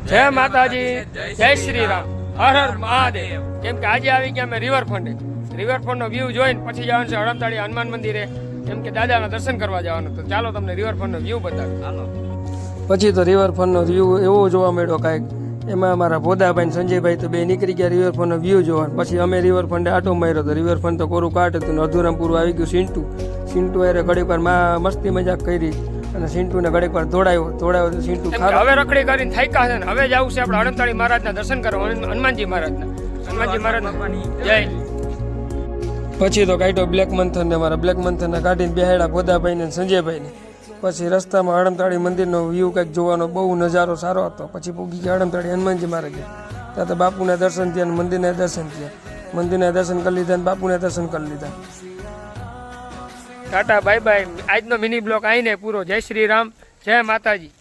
જય માતાજી, જય શ્રી રામ, હર હર મહાદેવ. કેમ કે આજે આવી ગયા અમે રિવરફ્રન્ટે. રિવરફ્રન્ટનો વ્યૂ જોઈને પછી જવાનું છે હડમતાળી હનુમાન મંદિરે, કેમ કે દાદાના દર્શન કરવા જવાનું. તો ચાલો તમને રિવરફ્રન્ટનો વ્યૂ બતાવીએ. પછી તો રિવરફ્રન્ટનો વ્યૂ એવો જોવા મળ્યો કાંઈક. એમાં અમારા ભોદાભાઈ સંજયભાઈ તો બે નીકળી ગયા રિવરફ્રન્ટનો વ્યૂ જોવાનું. પછી અમે રિવરફ્રન્ટે આટો માર્યો તો રિવરફ્રન્ટ તો કોરું કાટ હતું ને અધુરામ પૂરું આવી ગયું સિન્ટુ અરે ઘડીક વાર મસ્તી મજાક કરી અને સિન્ટુને ઘડીક વાર દોડાયો તો સિન્ટુ હવે રખડી કરીને થાક્યા છે ને હવે જવું છે આપણે હડમતાળી મહારાજના દર્શન કરવા, હનુમાનજી મહારાજના જય. પછી તો કાઢ્યો બ્લેક મંથન ને મારા બ્લેક મંથનને કાઢીને બેહાડ્યા ભોદાભાઈ ને સંજયભાઈને. પછી રસ્તામાં હડમતાળી મંદિરનો વ્યૂ કંઈક જોવાનો બહુ નજારો સારો હતો. પછી પૂગી ગયા હડમતાળી હનુમાનજી મહારાજ. ત્યાં તો બાપુના દર્શન થયા, મંદિરના દર્શન થયા. મંદિરના દર્શન કરી લીધા અને બાપુના દર્શન કરી લીધા. Tata bye bye. આજનો મિની બ્લોક આવીને પૂરો. જય શ્રી રામ, જય માતાજી.